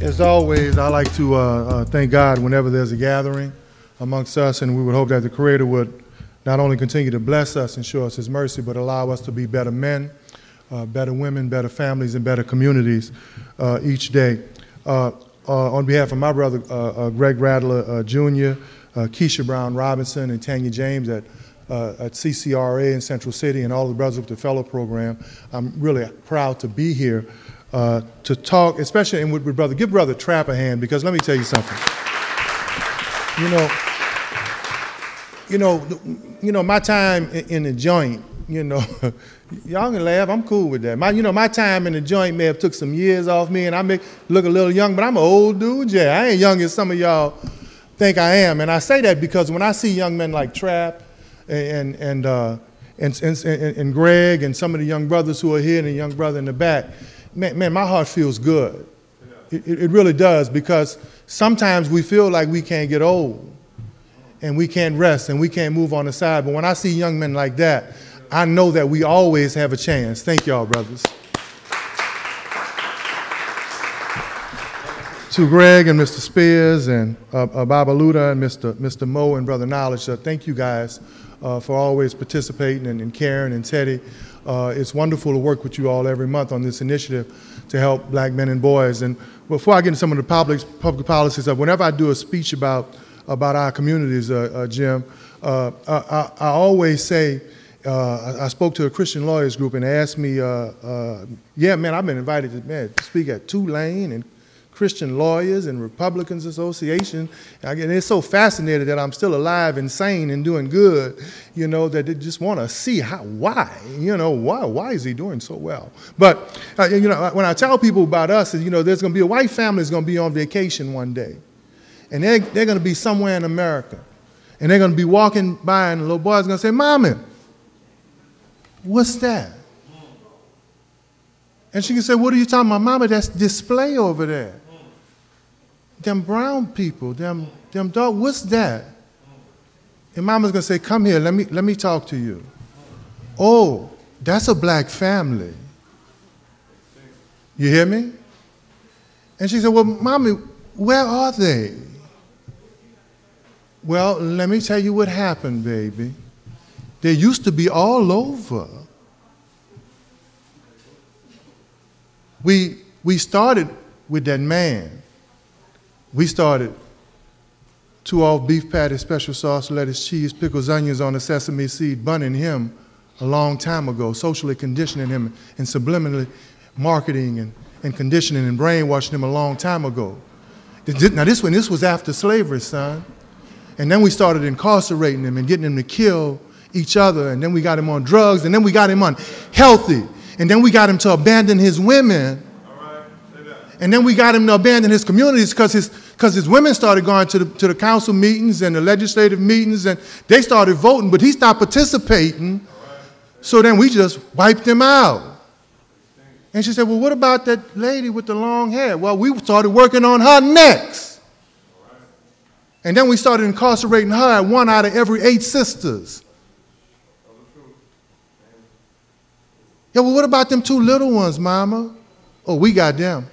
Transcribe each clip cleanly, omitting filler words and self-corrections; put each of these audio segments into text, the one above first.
As always, I like to thank God whenever there's a gathering amongst us, and we would hope that the Creator would not only continue to bless us and show us His mercy, but allow us to be better men, better women, better families, and better communities each day. On behalf of my brother, Greg Rattler Jr., Keisha Brown Robinson, and Tanya James at CCRA in Central City, and all the Brothers with the Fellow program, I'm really proud to be here to talk, especially and with brother. Give Brother Trapp a hand, because let me tell you something. You know, my time in the joint, y'all can laugh, I'm cool with that. My time in the joint may have took some years off me, and I may look a little young, but I'm an old dude, yeah. I ain't young as some of y'all think I am. And I say that because when I see young men like Trapp and Greg and some of the young brothers who are here and the young brother in the back, man, my heart feels good. It really does, because sometimes we feel like we can't get old and we can't rest and we can't move on the side. But when I see young men like that, I know that we always have a chance. Thank y'all, brothers. To Greg and Mr. Spears and Baba Luda and Mr. Mo and Brother Knowledge, thank you guys for always participating, and Karen and Teddy. It's wonderful to work with you all every month on this initiative to help black men and boys. And before I get into some of the public policies, whenever I do a speech about our communities, Jim, I always say, I spoke to a Christian lawyers group and they asked me, yeah, man, I've been invited to speak at Tulane and Christian Lawyers and Republicans Association. And they're so fascinated that I'm still alive and sane and doing good, that they just want to see why is he doing so well? But, when I tell people about us, there's going to be a white family that's going to be on vacation one day. And they're going to be somewhere in America. And they're going to be walking by and the little boy's going to say, "Mommy, what's that?" And she can say, "What are you talking about, Mama? That's display over there. Them brown people, them dog, what's that?" And Mama's gonna say, "Come here, let me talk to you." "Oh, that's a black family." You hear me? And she said, "Well, Mommy, where are they?" "Well, let me tell you what happened, baby. They used to be all over. We started with that man. We started 2 off beef patties, special sauce, lettuce, cheese, pickles, onions on a sesame seed, bunning him a long time ago, socially conditioning him and subliminally marketing and conditioning and brainwashing him a long time ago. Now this was after slavery, son. And then we started incarcerating him and getting him to kill each other, and then we got him on drugs, and then we got him unhealthy, and then we got him to abandon his women. And then we got him to abandon his communities because his women started going to the council meetings and the legislative meetings, and they started voting, but he stopped participating. So then we just wiped him out. And she said, "Well, what about that lady with the long hair?" Well, we started working on her next. And then we started incarcerating her, 1 out of every 8 sisters. "Yeah, well, what about them 2 little ones, Mama?" "Oh, we got them."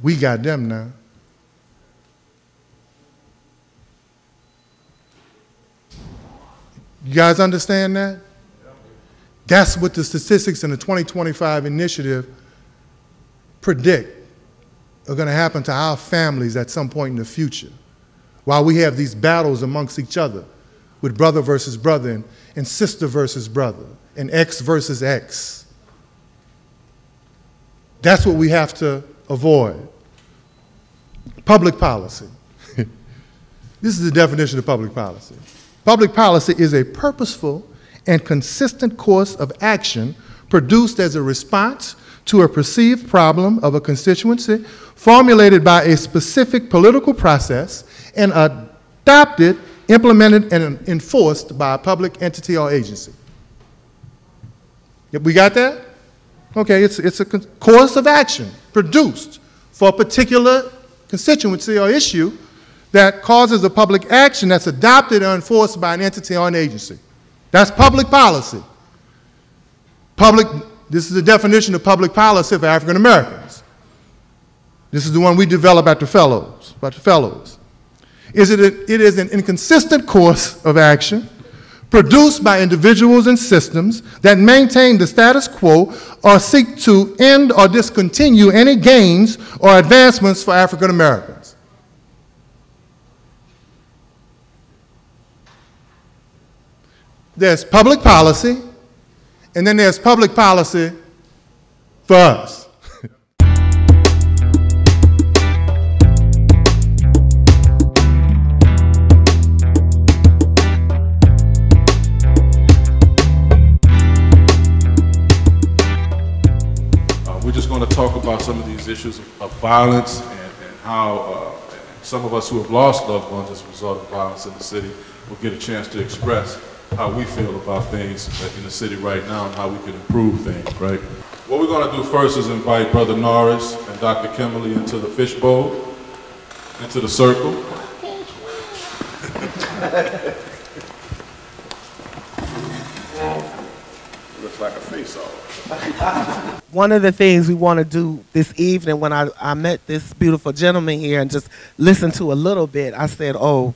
We got them now. You guys understand that? That's what the statistics in the 2025 initiative predict are going to happen to our families at some point in the future, while we have these battles amongst each other with brother versus brother and sister versus brother and X versus X. That's what we have to avoid. Public policy. This is the definition of public policy. Public policy is a purposeful and consistent course of action produced as a response to a perceived problem of a constituency, formulated by a specific political process, and adopted, implemented, and enforced by a public entity or agency. We got that? Okay, it's a course of action produced for a particular constituency or issue that causes a public action that's adopted or enforced by an entity or an agency. That's public policy. This is the definition of public policy for African Americans. This is the one we develop at the Fellows. It is an inconsistent course of action produced by individuals and systems that maintain the status quo or seek to end or discontinue any gains or advancements for African Americans. There's public policy, and then there's public policy for us. We're just going to talk about some of these issues of violence and how some of us who have lost loved ones as a result of violence in the city will get a chance to express how we feel about things in the city right now and how we can improve things, right? What we're going to do first is invite Brother Norris and Dr. Kimberly into the fishbowl, into the circle. Looks like a face-off. One of the things we want to do this evening, when I met this beautiful gentleman here and just listened to a little bit, I said, oh,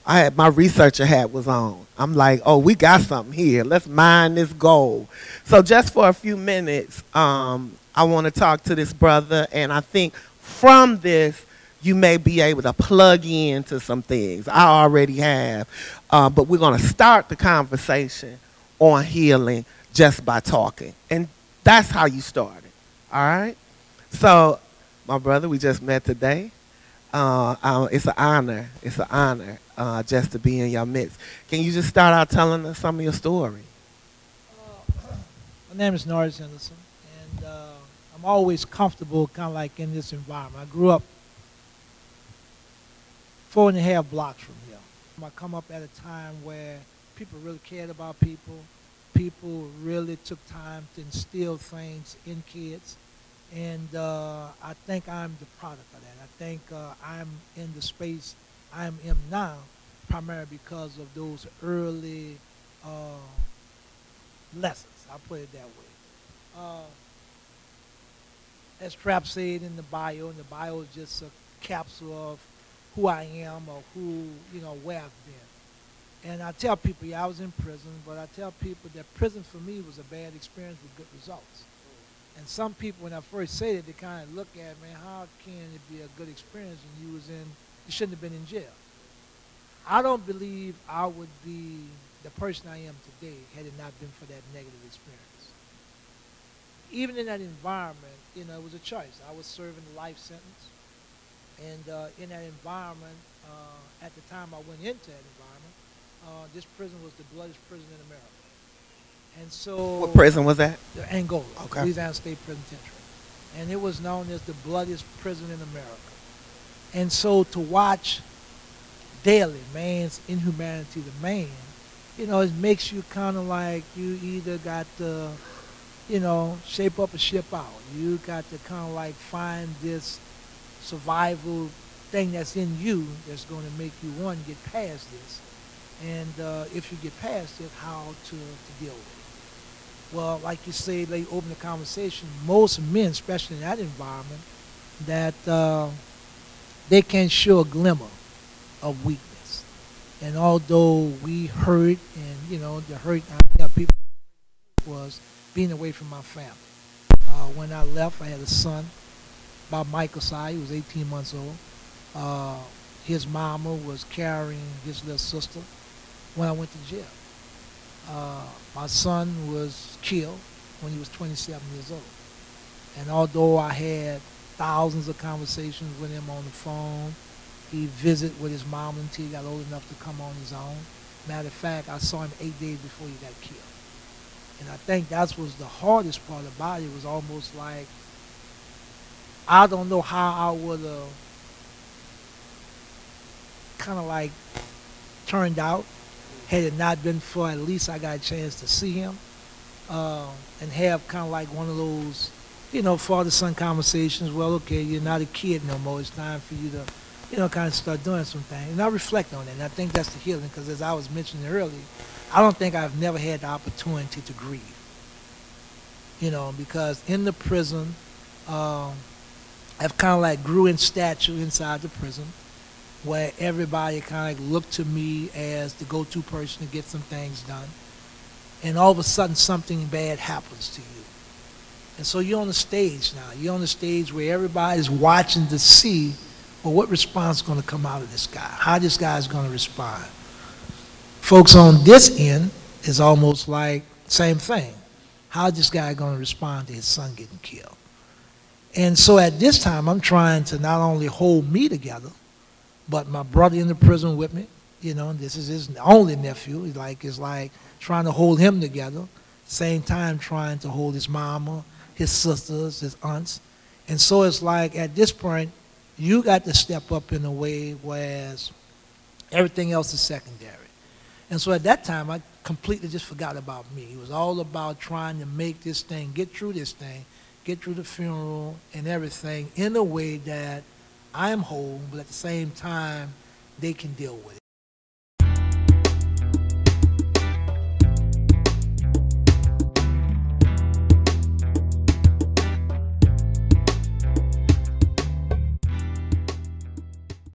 my researcher hat was on. I'm like, oh, we got something here. Let's mine this gold. So just for a few minutes, I want to talk to this brother, and I think from this, you may be able to plug into some things. I already have, but we're going to start the conversation on healing just by talking, and that's how you started, all right? So, my brother, we just met today. It's an honor. It's an honor just to be in your midst. Can you just start out telling us some of your story? My name is Norris Henderson, and I'm always comfortable kind of like in this environment. I grew up 4.5 blocks from here. I come up at a time where people really cared about people. People really took time to instill things in kids. And I think I'm the product of that. I think I'm in the space I am in now primarily because of those early lessons. I'll put it that way. As Trap said in the bio, and the bio is just a capsule of who I am or who, where I've been. And I tell people, yeah, I was in prison, but I tell people that prison for me was a bad experience with good results. And some people, when I first say it, they kind of look at me, how can it be a good experience when you shouldn't have been in jail? I don't believe I would be the person I am today had it not been for that negative experience. Even in that environment, it was a choice. I was serving a life sentence. And in that environment, at the time I went into that environment, this prison was the bloodiest prison in America. And so, what prison was that? Angola, okay. Louisiana State Penitentiary. And it was known as the bloodiest prison in America. And so to watch daily man's inhumanity to man, it makes you kind of like you either got to, shape up or ship out. You got to kind of like find this survival thing that's in you that's going to make you, one, get past this. And if you get past it, how to deal with it. Well, like you say, they open the conversation, most men, especially in that environment, that they can show a glimmer of weakness. And although we hurt, and the hurt I tell people was being away from my family. When I left, I had a son, about Michael size. He was 18 months old. His mama was carrying his little sister when I went to jail. My son was killed when he was 27 years old. And although I had thousands of conversations with him on the phone, he visited with his mom until he got old enough to come on his own. Matter of fact, I saw him 8 days before he got killed. And I think that was the hardest part about it. It was almost like, I don't know how I would have kind of like turned out had it not been for at least I got a chance to see him and have kind of like one of those, father-son conversations. Well, okay, you're not a kid no more. It's time for you to, kind of start doing some things. And I reflect on that, and I think that's the healing, because as I was mentioning earlier, I don't think I've never had the opportunity to grieve. you know, because in the prison, I've kind of like grew in stature inside the prison, where everybody kind of looked to me as the go-to person to get some things done. And all of a sudden, something bad happens to you. And so you're on the stage now. You're on the stage where everybody's watching to see, well, what response is going to come out of this guy? How this guy is going to respond? Folks on this end is almost like same thing. How this guy going to respond to his son getting killed? And so at this time, I'm trying to not only hold me together, but my brother in the prison with me. You know, this is his only nephew. It's like trying to hold him together. Same time trying to hold his mama, his sisters, his aunts. And so it's like at this point, you got to step up in a way whereas everything else is secondary. And so at that time, I completely just forgot about me. It was all about trying to make this thing, get through this thing, get through the funeral and everything in a way that I am whole, but at the same time, they can deal with it.